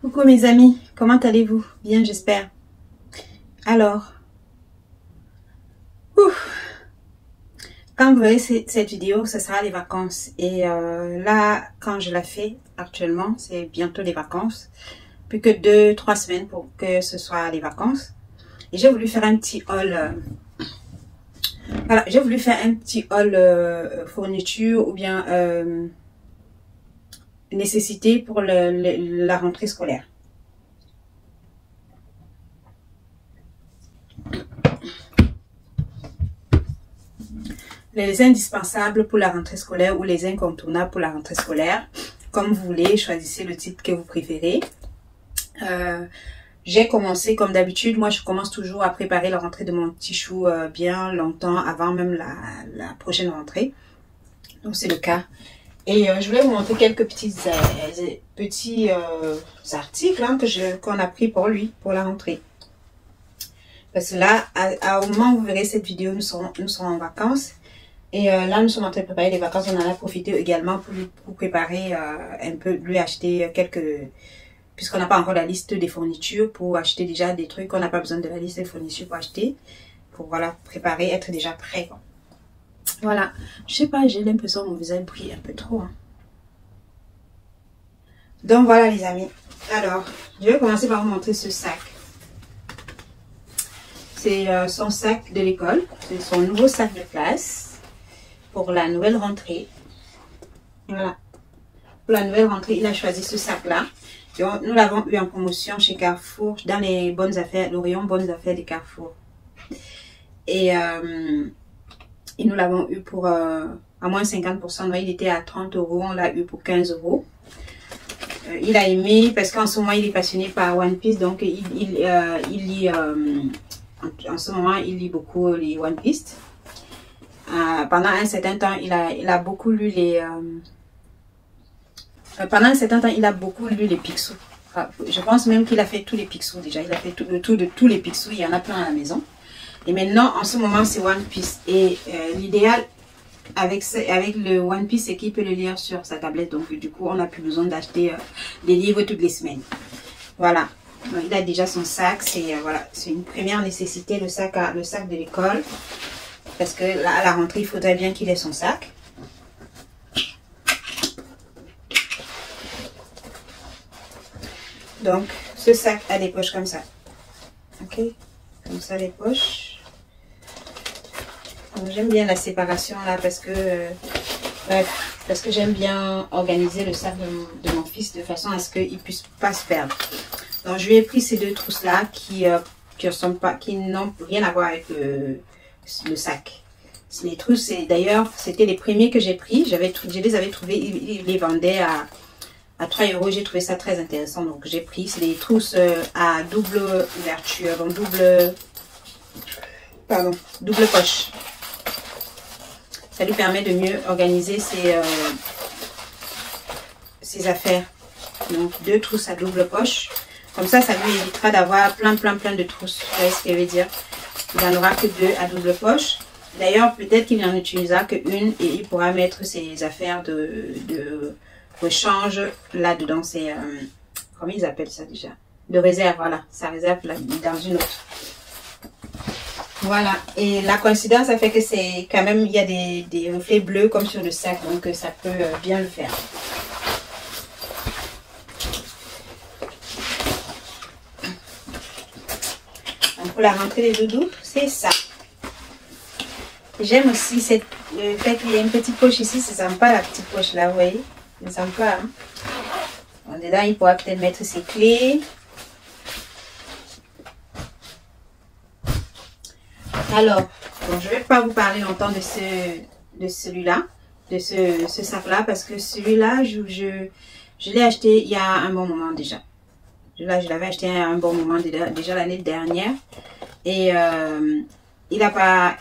Coucou mes amis, comment allez-vous? Bien, j'espère. Alors, quand vous verrez cette vidéo, ce sera les vacances. Et là, quand je la fais actuellement, c'est bientôt les vacances. Plus que 2-3 semaines pour que ce soit les vacances. Et j'ai voulu faire un petit haul. Voilà, j'ai voulu faire un petit haul fourniture ou bien nécessité pour la rentrée scolaire. Les indispensables pour la rentrée scolaire ou les incontournables pour la rentrée scolaire. Comme vous voulez, choisissez le titre que vous préférez. J'ai commencé comme d'habitude. Moi, je commence toujours à préparer la rentrée de mon petit chou bien longtemps avant même la prochaine rentrée. Donc, c'est le cas. Et je voulais vous montrer quelques petits articles hein, qu'on a pris pour lui, pour la rentrée. Parce que là, au moment où vous verrez cette vidéo, nous serons en vacances. Et là, nous sommes en train de préparer les vacances. On en a profité également pour préparer un peu, lui acheter quelques... Puisqu'on n'a pas encore la liste des fournitures, pour acheter déjà des trucs. On n'a pas besoin de la liste des fournitures pour acheter. Pour voilà, préparer, être déjà prêt. Quoi. Voilà. Je sais pas, j'ai l'impression que mon visage brille un peu trop. Hein. Donc voilà les amis. Alors, je vais commencer par vous montrer ce sac. C'est son sac de l'école. C'est son nouveau sac de classe. Pour la nouvelle rentrée. Voilà. Pour la nouvelle rentrée, il a choisi ce sac-là. Nous l'avons eu en promotion chez Carrefour, dans les bonnes affaires, le rayon bonnes affaires de Carrefour. Et nous l'avons eu pour à moins 50%. Donc, il était à 30 €, on l'a eu pour 15 €. Il a aimé parce qu'en ce moment, il est passionné par One Piece. Donc, il lit, en ce moment, il lit beaucoup les One Piece. Pendant un certain temps, il a beaucoup lu les... pendant un certain temps, il a beaucoup lu les Picsou. Je pense même qu'il a fait tous les Picsou déjà. Il a fait le tour de tous les Picsou. Il y en a plein à la maison. Et maintenant, en ce moment, c'est One Piece. Et l'idéal avec le One Piece, c'est qu'il peut le lire sur sa tablette. Donc, du coup, on n'a plus besoin d'acheter des livres toutes les semaines. Voilà. Donc, il a déjà son sac. C'est voilà, c'est une première nécessité, le sac de l'école. Parce que là, à la rentrée, il faudrait bien qu'il ait son sac. Donc, ce sac a des poches comme ça. Ok? Comme ça, les poches. J'aime bien la séparation là parce que... parce que j'aime bien organiser le sac de mon fils de façon à ce qu'il ne puisse pas se perdre. Donc, je lui ai pris ces deux trousses là qui n'ont rien à voir avec le sac. Les trousses, d'ailleurs, c'était les premiers que j'ai pris. Je les avais trouvés, ils les vendaient à 3 €. J'ai trouvé ça très intéressant. Donc, j'ai pris. C'est des trousses à double ouverture. Donc, double poche. Ça lui permet de mieux organiser ses affaires. Donc, 2 trousses à double poche. Comme ça, ça lui évitera d'avoir plein de trousses. Vous voyez ce que je veux dire? Il n'en aura que 2 à double poche. D'ailleurs, peut-être qu'il n'en utilisera qu'une et il pourra mettre ses affaires de rechange là-dedans. C'est, comment ils appellent ça déjà? De réserve, voilà. Sa réserve là, dans une autre. Voilà. Et la coïncidence, ça fait que c'est quand même, il y a des reflets bleus comme sur le sac. Donc, ça peut bien le faire. Donc, pour la rentrée des doudous, c'est ça. J'aime aussi le fait qu'il y a une petite poche ici. C'est sympa la petite poche là, vous voyez. C'est sympa. Hein? Bon, dedans, il pourra peut-être mettre ses clés. Alors, bon, je ne vais pas vous parler longtemps de celui-là, de ce sac-là, parce que celui-là, je l'ai acheté il y a un bon moment déjà. Là, je l'avais acheté à un bon moment déjà l'année dernière. Et il a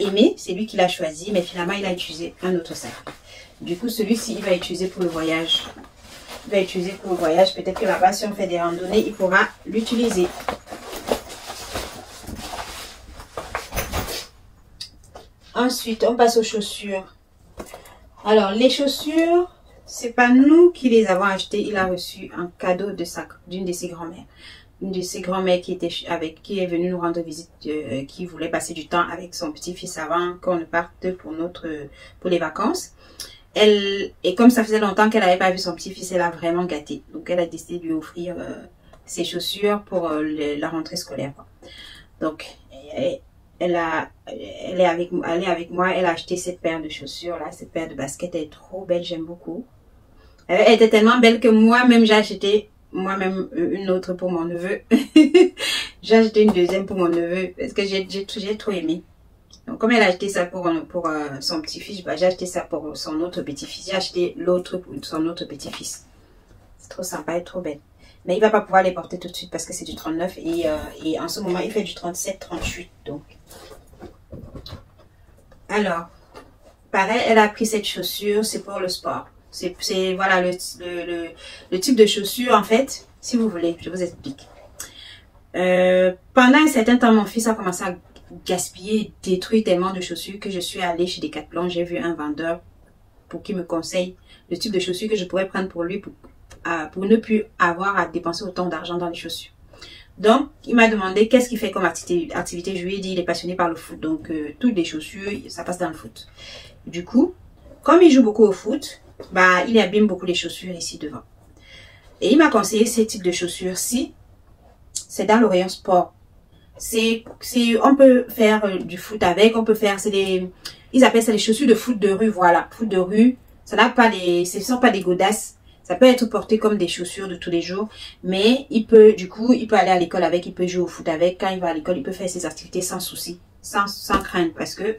aimé, c'est lui qui l'a choisi, mais finalement, il a utilisé un autre sac. Du coup, celui-ci, il va utiliser pour le voyage. Il va utiliser pour le voyage. Peut-être que là-bas, si on fait des randonnées, il pourra l'utiliser. Ensuite, on passe aux chaussures. Alors, les chaussures, c'est pas nous qui les avons achetés. Il a reçu un cadeau de d'une de ses grand-mères. Une de ses grand-mères qui est venue nous rendre visite, qui voulait passer du temps avec son petit-fils avant qu'on ne parte pour les vacances. Et comme ça faisait longtemps qu'elle n'avait pas vu son petit-fils, elle a vraiment gâté. Donc elle a décidé de lui offrir ses chaussures pour la rentrée scolaire, quoi. Donc elle est avec moi, elle a acheté cette paire de chaussures là, cette paire de baskets, elle est trop belle, j'aime beaucoup. Elle était tellement belle que moi-même j'ai acheté une autre pour mon neveu. J'ai acheté une deuxième pour mon neveu parce que j'ai trop aimé. Donc comme elle a acheté ça pour son petit-fils, bah, j'ai acheté ça pour son autre petit-fils. J'ai acheté l'autre pour son autre petit-fils. C'est trop sympa et trop belle. Mais il va pas pouvoir les porter tout de suite parce que c'est du 39 et en ce moment il fait du 37-38 donc. Alors, pareil, elle a pris cette chaussure, c'est pour le sport. C'est voilà le type de chaussure en fait, si vous voulez, je vous explique. Pendant un certain temps, mon fils a commencé à gaspiller, détruire tellement de chaussures que je suis allée chez Decathlon. J'ai vu un vendeur pour qu'il me conseille le type de chaussures que je pourrais prendre pour lui pour ne plus avoir à dépenser autant d'argent dans les chaussures. Donc, il m'a demandé qu'est-ce qu'il fait comme activité. Je lui ai dit, il est passionné par le foot. Donc, toutes les chaussures, ça passe dans le foot. Du coup, comme il joue beaucoup au foot, bah, il abîme beaucoup les chaussures ici devant. Et il m'a conseillé ces types de chaussures-ci. C'est dans le rayon sport. On peut faire du foot avec, on peut faire, ils appellent ça les chaussures de foot de rue, voilà. Foot de rue, ça n'a pas ce ne sont pas des godasses. Ça peut être porté comme des chaussures de tous les jours, mais il peut aller à l'école avec, il peut jouer au foot avec. Quand il va à l'école, il peut faire ses activités sans souci, sans crainte. Parce que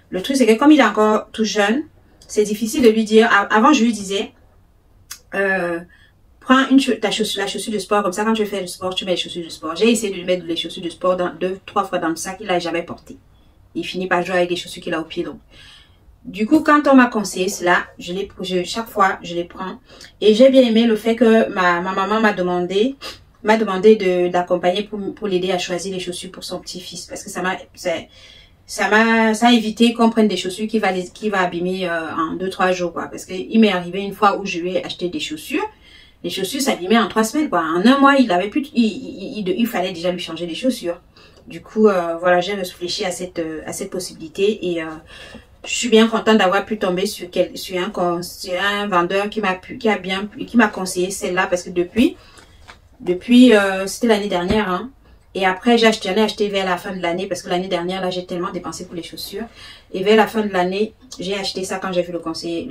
le truc, c'est que comme il est encore tout jeune, c'est difficile de lui dire. Avant, je lui disais, prends la chaussure de sport, comme ça, quand tu fais du sport, tu mets les chaussures de sport. J'ai essayé de lui mettre les chaussures de sport 2-3 fois dans le sac, il n'a jamais porté. Il finit par jouer avec les chaussures qu'il a au pied, donc. Du coup, quand on m'a conseillé cela, chaque fois, je les prends. Et j'ai bien aimé le fait que ma maman m'a demandé d'accompagner pour l'aider à choisir les chaussures pour son petit-fils. Parce que ça a évité qu'on prenne des chaussures qui va abîmer en 2-3 jours, quoi. Parce que il m'est arrivé une fois où je lui ai acheté des chaussures. Les chaussures s'abîmaient en 3 semaines, quoi. En un mois, il fallait déjà lui changer les chaussures. Du coup, voilà, j'ai réfléchi à cette possibilité et je suis bien contente d'avoir pu tomber sur un vendeur qui m'a conseillé celle-là parce que depuis c'était l'année dernière, hein. Et après j'en ai acheté vers la fin de l'année parce que l'année dernière là j'ai tellement dépensé pour les chaussures et vers la fin de l'année j'ai acheté ça quand j'ai vu le conseiller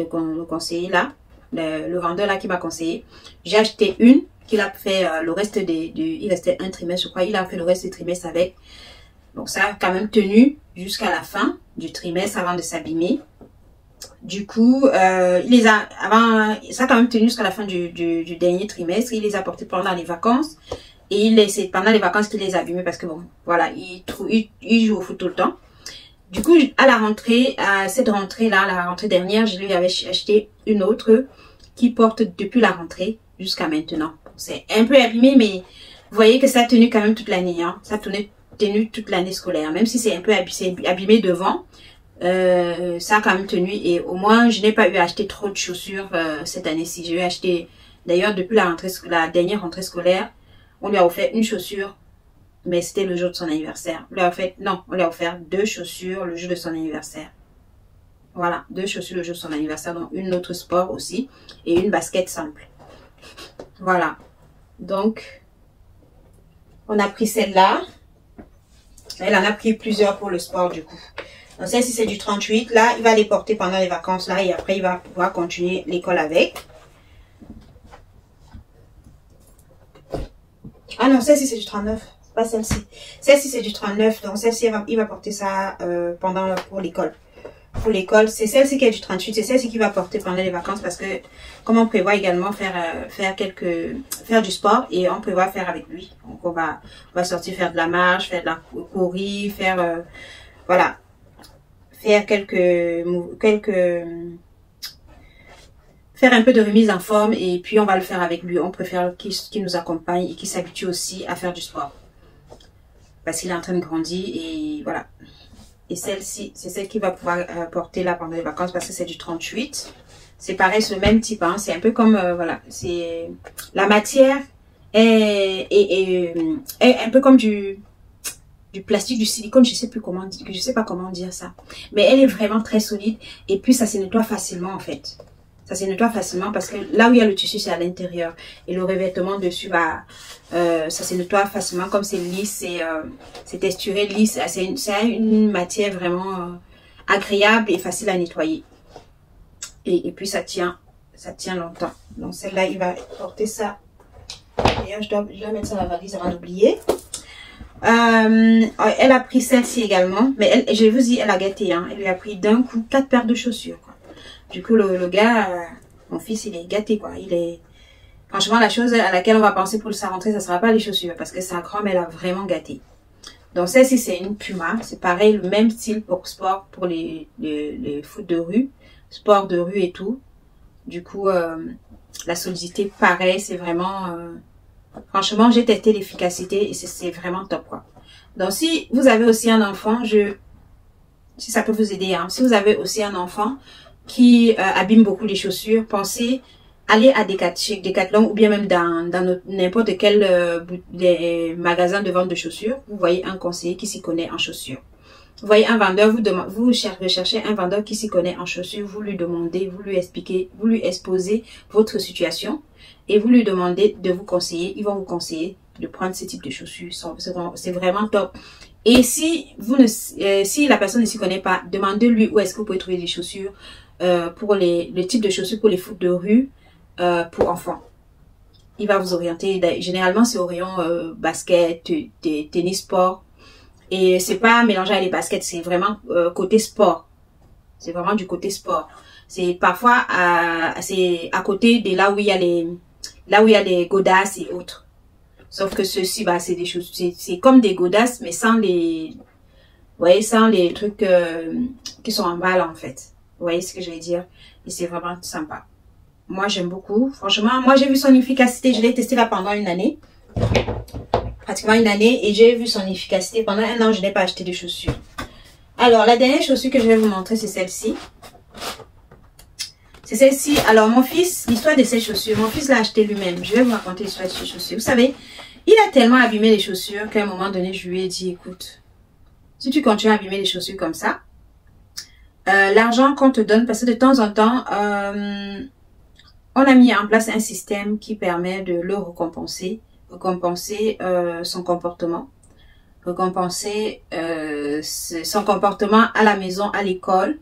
là, le vendeur là qui m'a conseillé. J'ai acheté une qu'il a fait le reste il restait un trimestre je crois, il a fait le reste du trimestre avec. Donc ça a quand même tenu jusqu'à la fin du trimestre avant de s'abîmer. Du coup, ça a quand même tenu jusqu'à la fin du dernier trimestre. Il les a portés pendant les vacances. Et c'est pendant les vacances qu'il les a abîmés parce que bon, voilà, il joue au foot tout le temps. Du coup, à cette rentrée-là, la rentrée dernière, je lui avais acheté une autre qui porte depuis la rentrée jusqu'à maintenant. C'est un peu abîmé, mais vous voyez que ça a tenu quand même toute l'année, hein. Ça a tenu toute l'année scolaire, même si c'est un peu abîmé devant, ça a quand même tenu et au moins je n'ai pas eu à acheter trop de chaussures cette année-ci. J'ai eu acheté, d'ailleurs depuis la dernière rentrée scolaire, on lui a offert une chaussure, mais c'était le jour de son anniversaire. On lui a offert 2 chaussures le jour de son anniversaire. Voilà, 2 chaussures le jour de son anniversaire, donc une autre sport aussi et une basket simple. Voilà, donc on a pris celle-là. Elle en a pris plusieurs pour le sport du coup. Donc celle-ci c'est du 38. Là, il va les porter pendant les vacances là et après il va pouvoir continuer l'école avec. Ah non, celle-ci c'est du 39. C'est pas celle-ci. Celle-ci c'est du 39. Donc celle-ci il va porter ça pour l'école. Pour l'école, c'est celle-ci qui est du 38. C'est celle-ci qui va porter pendant les vacances parce que comme on prévoit également faire du sport et on prévoit faire avec lui. Donc on va sortir faire de la marche, faire de la courir, voilà, faire faire un peu de remise en forme et puis on va le faire avec lui. On préfère qu'il nous accompagne et qu'il s'habitue aussi à faire du sport parce qu'il est en train de grandir et voilà. Et celle-ci, c'est celle qu'il va pouvoir porter là pendant les vacances parce que c'est du 38. C'est pareil, c'est le même type. Hein. C'est un peu comme, voilà, c'est la matière est un peu comme du plastique, du silicone, je sais pas comment dire ça. Mais elle est vraiment très solide et puis ça se nettoie facilement en fait. Ça se nettoie facilement parce que là où il y a le tissu, c'est à l'intérieur. Et le revêtement dessus, ça se nettoie facilement comme c'est lisse, c'est texturé, lisse. C'est une matière vraiment agréable et facile à nettoyer. Et puis ça tient longtemps. Donc celle-là, il va porter ça. D'ailleurs, je dois mettre ça dans la valise avant d'oublier. Elle a pris celle-ci également. Mais je vous dis, elle a gâté. Hein. Elle lui a pris d'un coup 4 paires de chaussures. Quoi. Du coup, le gars, mon fils, il est gâté, quoi. Franchement, la chose à laquelle on va penser pour sa rentrée, ça sera pas les chaussures, parce que sa grand-mère l'a vraiment gâté. Donc, celle-ci, c'est une Puma. C'est pareil, le même style pour sport, pour les foot de rue, sport de rue et tout. Du coup, la solidité, pareil, c'est vraiment... franchement, j'ai testé l'efficacité et c'est vraiment top, quoi. Donc, si vous avez aussi un enfant, si ça peut vous aider, hein, si vous avez aussi un enfant qui abîme beaucoup les chaussures, pensez aller à Decathlon ou bien même dans n'importe quel magasin de vente de chaussures. Vous voyez un conseiller qui s'y connaît en chaussures. Vous voyez un vendeur, vous recherchez un vendeur qui s'y connaît en chaussures, vous lui demandez, vous lui expliquez, vous lui exposez votre situation et vous lui demandez de vous conseiller. Ils vont vous conseiller de prendre ce type de chaussures. C'est vraiment top. Et si la personne ne s'y connaît pas, demandez-lui où est-ce que vous pouvez trouver des chaussures pour le type de chaussures pour les foot de rue pour enfants. Il va vous orienter. Généralement, c'est au rayon basket, tennis, sport. Et c'est pas mélangé à les baskets, c'est vraiment côté sport. C'est vraiment du côté sport. C'est parfois c'est à côté de là où il y a les godasses et autres. Sauf que ceci, c'est des choses, c'est comme des godasses, mais sans les, vous voyez, sans les trucs qui sont en bas là en fait. Vous voyez ce que je veux dire? Et c'est vraiment sympa. Moi, j'aime beaucoup. Franchement, moi, j'ai vu son efficacité. Je l'ai testé là pendant une année. Pratiquement une année. Et j'ai vu son efficacité. Pendant un an, je n'ai pas acheté de chaussures. Alors, la dernière chaussure que je vais vous montrer, c'est celle-ci. C'est celle-ci. Alors, mon fils, l'histoire de ces chaussures, mon fils l'a acheté lui-même. Je vais vous raconter l'histoire de ces chaussures. Vous savez, il a tellement abîmé les chaussures qu'à un moment donné, je lui ai dit, écoute, si tu continues à abîmer les chaussures comme ça, l'argent qu'on te donne, parce que de temps en temps, on a mis en place un système qui permet de le récompenser son comportement, récompenser son comportement à la maison, à l'école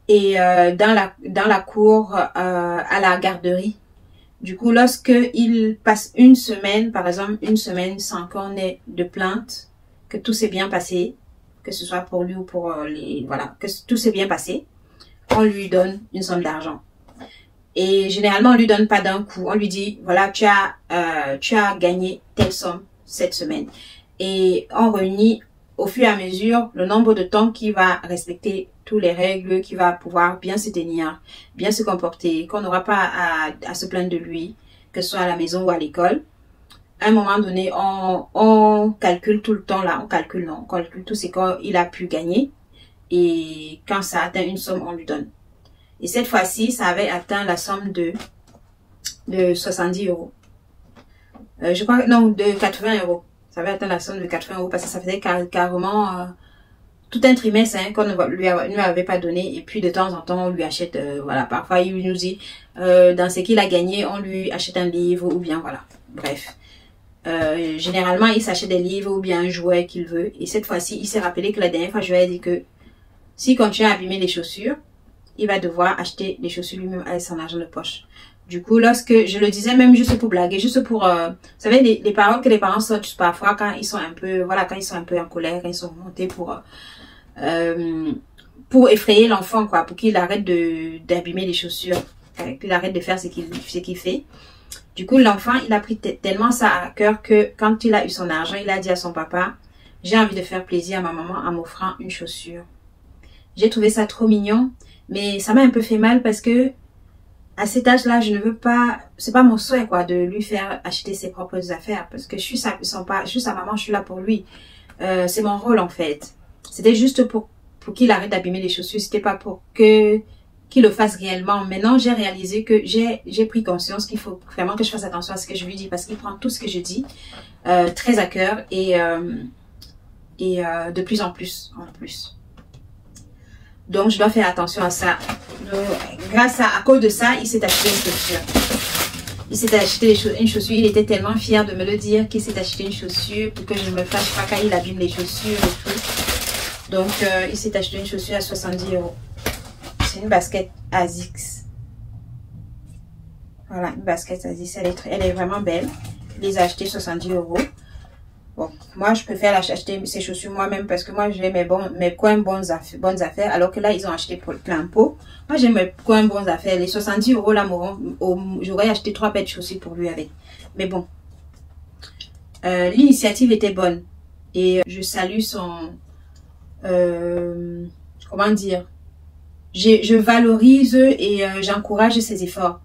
et dans la cour, à la garderie. Du coup, lorsque il passe une semaine, par exemple une semaine sans qu'on ait de plainte, que tout s'est bien passé, que ce soit pour lui ou pour que tout s'est bien passé, on lui donne une somme d'argent. Et généralement, on lui donne pas d'un coup. On lui dit, voilà, tu as gagné telle somme cette semaine. Et on réunit au fur et à mesure le nombre de temps qu'il va respecter toutes les règles, qu'il va pouvoir bien se tenir, bien se comporter, qu'on n'aura pas à se plaindre de lui, que ce soit à la maison ou à l'école. À un moment donné, on calcule tout le temps là, on calcule tout ce qu'il a pu gagner. Et quand ça atteint une somme, on lui donne. Et cette fois-ci, ça avait atteint la somme de 70 €. Je crois, non, de 80 €. Ça avait atteint la somme de 80 € parce que ça faisait carrément tout un trimestre qu'on ne lui avait pas donné. Et puis de temps en temps, on lui achète, voilà, parfois il nous dit, dans ce qu'il a gagné, on lui achète un livre ou bien, voilà, bref. Généralement, il s'achète des livres ou bien un jouet qu'il veut. Et cette fois-ci, il s'est rappelé que la dernière fois, je lui ai dit que s'il continue à abîmer les chaussures, il va devoir acheter les chaussures lui-même avec son argent de poche. Du coup, lorsque je le disais même juste pour blaguer, juste pour, vous savez, les paroles que les parents sortent parfois quand ils sont un peu, voilà, quand ils sont un peu en colère, quand ils sont montés pour effrayer l'enfant, quoi, pour qu'il arrête d'abîmer les chaussures, qu'il arrête de faire ce qu'il fait. Du coup, l'enfant, il a pris tellement ça à cœur que quand il a eu son argent, il a dit à son papa, j'ai envie de faire plaisir à ma maman en m'offrant une chaussure. J'ai trouvé ça trop mignon, mais ça m'a un peu fait mal parce que à cet âge-là, je ne veux pas, c'est pas mon souhait, quoi, de lui faire acheter ses propres affaires parce que je suis sa maman, je suis là pour lui. C'est mon rôle, en fait. C'était juste pour qu'il arrête d'abîmer les chaussures. C'était pas pour que qu'il le fasse réellement. Maintenant, j'ai réalisé que j'ai pris conscience qu'il faut vraiment que je fasse attention à ce que je lui dis parce qu'il prend tout ce que je dis très à cœur et de plus en plus Donc, je dois faire attention à ça. Donc, à cause de ça, il s'est acheté une chaussure. Il s'est acheté une chaussure. Il était tellement fier de me le dire qu'il s'est acheté une chaussure pour que je ne me fâche pas quand il abîme les chaussures et tout. Donc, il s'est acheté une chaussure à 70 €. C'est une basket ASICS. Voilà, une basket ASICS. Elle est vraiment belle. Il les a achetées 70 €. Bon, moi, je préfère acheter ces chaussures moi-même parce que moi, j'ai mes coins bonnes affaires. Alors que là, ils ont acheté pour plein pot. Moi, j'ai mes coins bonnes affaires. Les 70 € là, j'aurais acheté 3 paires de chaussures pour lui avec. Mais bon, l'initiative était bonne. Et je salue son... comment dire? Je valorise et j'encourage ses efforts.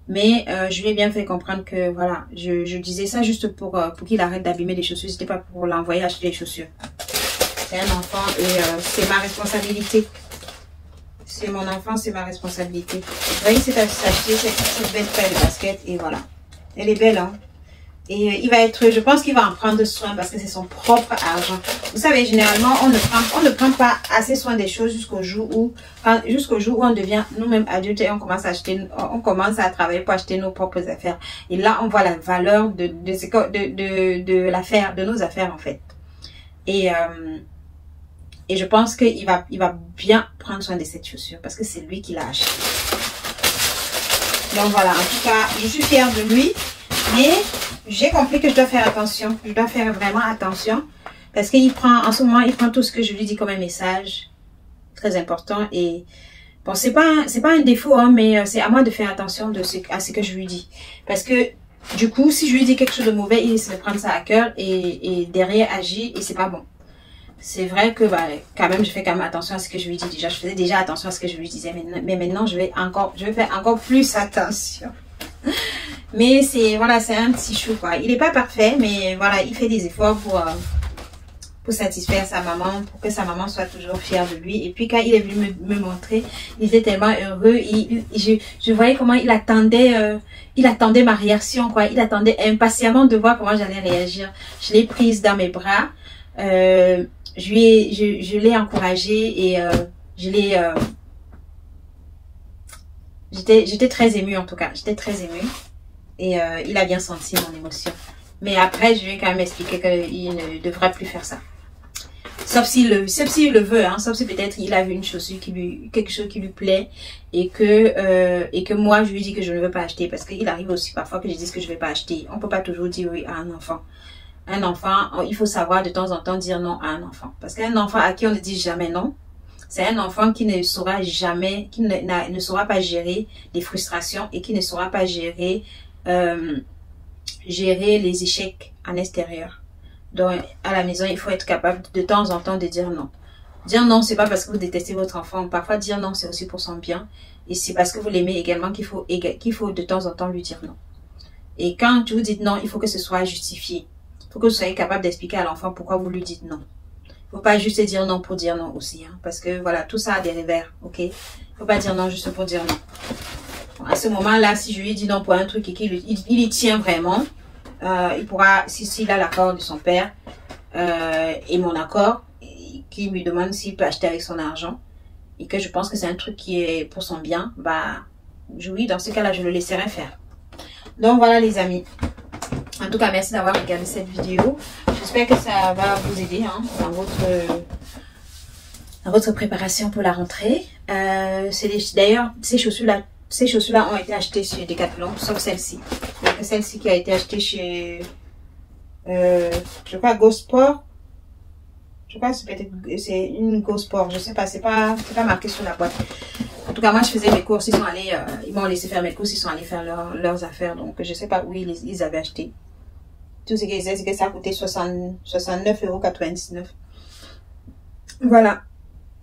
Mais je lui ai bien fait comprendre que voilà, je disais ça juste pour qu'il arrête d'abîmer les chaussures. C'était pas pour l'envoyer acheter les chaussures. C'est un enfant et c'est ma responsabilité. C'est mon enfant, c'est ma responsabilité. Vous voyez, c'est acheter cette belle paire de basket et voilà. Elle est belle, hein. Et je pense qu'il va en prendre soin parce que c'est son propre argent. Vous savez, généralement, on ne prend pas assez soin des choses jusqu'au jour où on devient nous-mêmes adultes et on commence à travailler pour acheter nos propres affaires. Et là, on voit la valeur de l'affaire, de nos affaires, en fait. Et je pense qu'il va bien prendre soin de cette chaussure parce que c'est lui qui l'a acheté. Donc voilà, en tout cas, je suis fière de lui. Mais j'ai compris que je dois faire attention. Je dois faire vraiment attention. Parce en ce moment, il prend tout ce que je lui dis comme un message. Très important. Et bon, c'est pas un défaut, hein, mais c'est à moi de faire attention à ce que je lui dis. Parce que, du coup, si je lui dis quelque chose de mauvais, il essaie de prendre ça à cœur et derrière agit et c'est pas bon. C'est vrai que, quand même, je fais quand même attention à ce que je lui dis. Déjà, je faisais déjà attention à ce que je lui disais. Mais maintenant, je vais faire encore plus attention. Mais c'est un petit chou quoi. Il n'est pas parfait, mais voilà, il fait des efforts pour satisfaire sa maman, pour que sa maman soit toujours fière de lui. Et puis quand il est venu me montrer, il était tellement heureux. Je voyais comment il attendait ma réaction quoi. Il attendait impatiemment de voir comment j'allais réagir. Je l'ai prise dans mes bras, je l'ai encouragé et j'étais très émue en tout cas. J'étais très émue. Et il a bien senti mon émotion. Mais après, je lui ai quand même expliqué qu'il ne devrait plus faire ça. Sauf s'il le veut, hein. Sauf si peut-être il a vu une chaussure quelque chose qui lui plaît et que moi, je lui dis que je ne veux pas acheter. Parce qu'il arrive aussi parfois que je dise que je ne vais pas acheter. On ne peut pas toujours dire oui à un enfant. Un enfant, il faut savoir de temps en temps dire non à un enfant. Parce qu'un enfant à qui on ne dit jamais non, c'est un enfant qui ne saura jamais, qui ne saura pas gérer les frustrations et qui ne saura pas gérer les échecs en extérieur. Donc à la maison il faut être capable de temps en temps de dire non. Dire non, c'est pas parce que vous détestez votre enfant. Parfois dire non c'est aussi pour son bien et c'est parce que vous l'aimez également qu'il faut de temps en temps lui dire non. Et quand vous dites non, il faut que ce soit justifié. Il faut que vous soyez capable d'expliquer à l'enfant pourquoi vous lui dites non. Il faut pas juste dire non pour dire non aussi, hein, parce que voilà, tout ça a des revers, ok. Il faut pas dire non juste pour dire non. À ce moment-là, si je lui dis non pour un truc et qu'il y tient vraiment, il pourra, s'il a l'accord de son père et mon accord, qui me demande s'il peut acheter avec son argent, et que je pense que c'est un truc qui est pour son bien, oui, dans ce cas-là, je le laisserai faire. Donc voilà les amis. En tout cas, merci d'avoir regardé cette vidéo. J'espère que ça va vous aider hein, dans votre préparation pour la rentrée. D'ailleurs, ces chaussures-là ont été achetées chez Decathlon, sauf celle-ci. Donc celle-ci qui a été achetée chez, je crois, Go-Sport. Je crois que c'est une Go-Sport. Je sais pas, c'est pas marqué sur la boîte. En tout cas, moi, je faisais mes courses. Ils m'ont laissé faire mes courses. Ils sont allés faire leurs affaires. Donc, je sais pas où ils avaient acheté. Tout ce qu'ils disaient, c'est que ça a coûté 69,99 €. Voilà.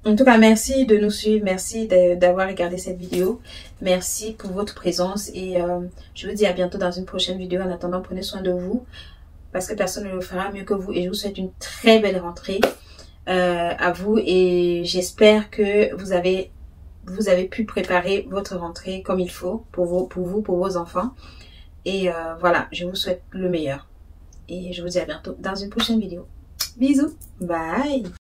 En tout cas, merci de nous suivre. Merci d'avoir regardé cette vidéo. Merci pour votre présence. Et je vous dis à bientôt dans une prochaine vidéo. En attendant, prenez soin de vous. Parce que personne ne le fera mieux que vous. Et je vous souhaite une très belle rentrée à vous. Et j'espère que vous vous avez pu préparer votre rentrée comme il faut pour vos enfants. Et voilà, je vous souhaite le meilleur. Et je vous dis à bientôt dans une prochaine vidéo. Bisous, bye.